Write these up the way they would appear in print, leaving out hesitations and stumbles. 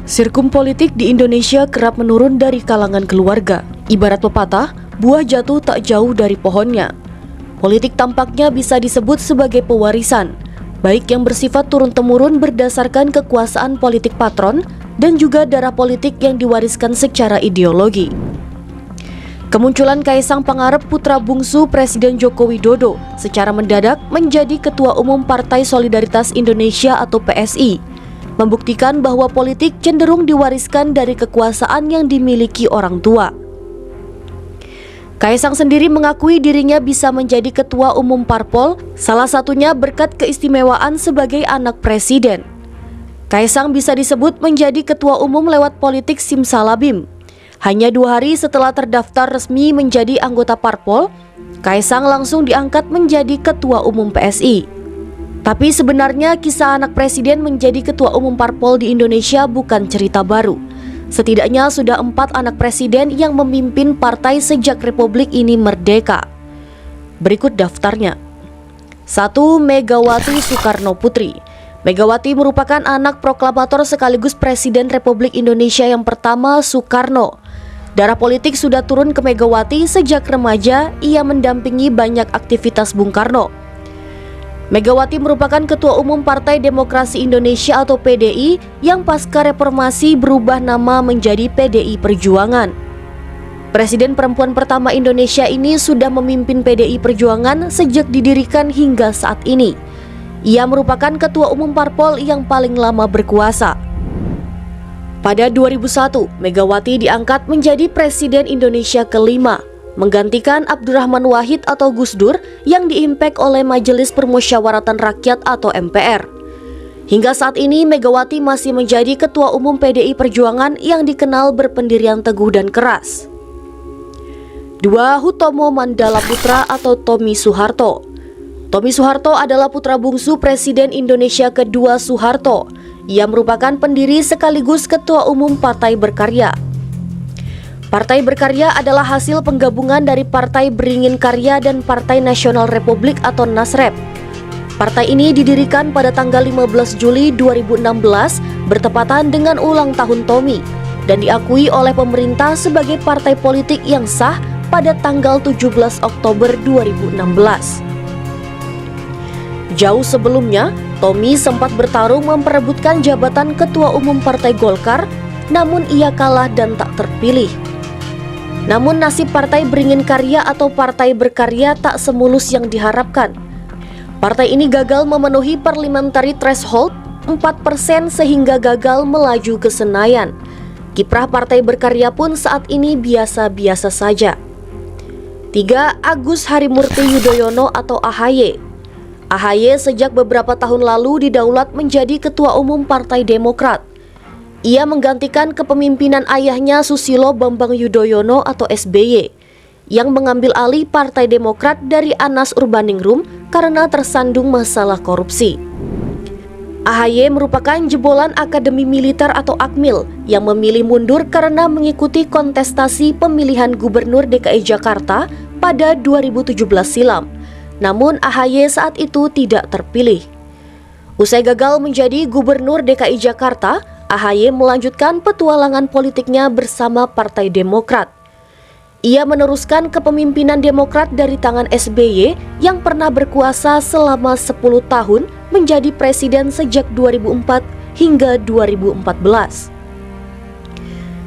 Sirkum politik di Indonesia kerap menurun dari kalangan keluarga. Ibarat pepatah, buah jatuh tak jauh dari pohonnya. Politik tampaknya bisa disebut sebagai pewarisan, baik yang bersifat turun-temurun berdasarkan kekuasaan politik patron dan juga darah politik yang diwariskan secara ideologi. Kemunculan Kaisang Pangarep, putra bungsu Presiden Joko Widodo, secara mendadak menjadi Ketua Umum Partai Solidaritas Indonesia atau PSI, membuktikan bahwa politik cenderung diwariskan dari kekuasaan yang dimiliki orang tua. Kaisang sendiri mengakui dirinya bisa menjadi Ketua Umum Parpol, salah satunya berkat keistimewaan sebagai anak presiden. Kaisang bisa disebut menjadi Ketua Umum lewat politik simsalabim. Hanya 2 hari setelah terdaftar resmi menjadi anggota Parpol, Kaisang langsung diangkat menjadi Ketua Umum PSI. Tapi sebenarnya kisah anak presiden menjadi Ketua Umum Parpol di Indonesia bukan cerita baru. Setidaknya sudah 4 anak presiden yang memimpin partai sejak Republik ini merdeka. Berikut daftarnya. 1. Megawati Soekarno Putri. Megawati merupakan anak proklamator sekaligus Presiden Republik Indonesia yang pertama, Soekarno. Darah politik sudah turun ke Megawati sejak remaja, ia mendampingi banyak aktivitas Bung Karno. Megawati merupakan Ketua Umum Partai Demokrasi Indonesia atau PDI yang pasca reformasi berubah nama menjadi PDI Perjuangan. Presiden perempuan pertama Indonesia ini sudah memimpin PDI Perjuangan sejak didirikan hingga saat ini. Ia merupakan Ketua Umum Parpol yang paling lama berkuasa. Pada 2001, Megawati diangkat menjadi Presiden Indonesia kelima, menggantikan Abdurrahman Wahid atau Gus Dur yang diimpek oleh Majelis Permusyawaratan Rakyat atau MPR. Hingga saat ini Megawati masih menjadi Ketua Umum PDI Perjuangan yang dikenal berpendirian teguh dan keras. 2. Hutomo Mandala Putra atau Tommy Soeharto. Tommy Soeharto adalah putra bungsu Presiden Indonesia kedua Soeharto. Ia merupakan pendiri sekaligus Ketua Umum Partai Berkarya. Partai Berkarya adalah hasil penggabungan dari Partai Beringin Karya dan Partai Nasional Republik atau NASREP. Partai ini didirikan pada tanggal 15 Juli 2016 bertepatan dengan ulang tahun Tommy dan diakui oleh pemerintah sebagai partai politik yang sah pada tanggal 17 Oktober 2016. Jauh sebelumnya, Tommy sempat bertarung memperebutkan jabatan Ketua Umum Partai Golkar, namun ia kalah dan tak terpilih. Namun nasib Partai Beringin Karya atau Partai Berkarya tak semulus yang diharapkan. Partai ini gagal memenuhi parliamentary threshold 4% sehingga gagal melaju ke Senayan. Kiprah Partai Berkarya pun saat ini biasa-biasa saja. 3. Agus Harimurti Yudhoyono atau AHY. AHY sejak beberapa tahun lalu didaulat menjadi Ketua Umum Partai Demokrat. Ia menggantikan kepemimpinan ayahnya Susilo Bambang Yudhoyono atau SBY yang mengambil alih Partai Demokrat dari Anas Urbaningrum karena tersandung masalah korupsi. AHY merupakan jebolan Akademi Militer atau Akmil yang memilih mundur karena mengikuti kontestasi pemilihan Gubernur DKI Jakarta pada 2017 silam. Namun AHY saat itu tidak terpilih. Usai gagal menjadi Gubernur DKI Jakarta, AHY melanjutkan petualangan politiknya bersama Partai Demokrat. Ia meneruskan kepemimpinan Demokrat dari tangan SBY yang pernah berkuasa selama 10 tahun menjadi presiden sejak 2004 hingga 2014.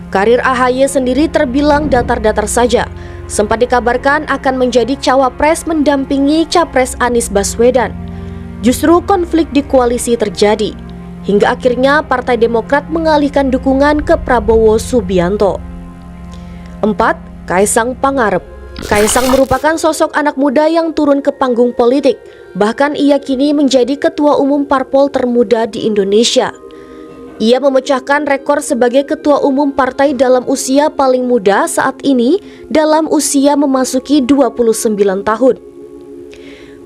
Karir AHY sendiri terbilang datar-datar saja. Sempat dikabarkan akan menjadi cawapres mendampingi Capres Anies Baswedan. Justru konflik di koalisi terjadi, hingga akhirnya Partai Demokrat mengalihkan dukungan ke Prabowo Subianto. 4. Kaisang Pangarep. Kaisang merupakan sosok anak muda yang turun ke panggung politik. Bahkan ia kini menjadi Ketua Umum Parpol termuda di Indonesia. Ia memecahkan rekor sebagai Ketua Umum Partai dalam usia paling muda saat ini dalam usia memasuki 29 tahun.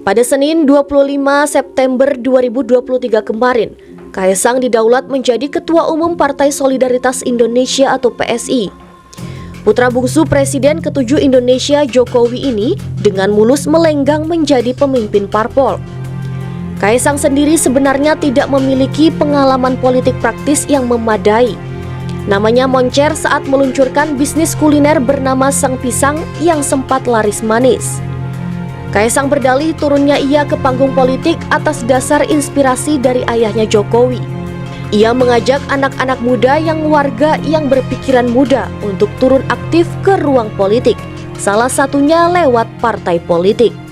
Pada Senin 25 September 2023 kemarin, Kaisang didaulat menjadi Ketua Umum Partai Solidaritas Indonesia atau PSI. Putra bungsu Presiden ke-7 Indonesia Jokowi ini dengan mulus melenggang menjadi pemimpin parpol. Kaisang sendiri sebenarnya tidak memiliki pengalaman politik praktis yang memadai. Namanya moncer saat meluncurkan bisnis kuliner bernama Sang Pisang yang sempat laris manis. Kaisang berdalih turunnya ia ke panggung politik atas dasar inspirasi dari ayahnya Jokowi. Ia mengajak anak-anak muda yang warga yang berpikiran muda untuk turun aktif ke ruang politik, salah satunya lewat partai politik.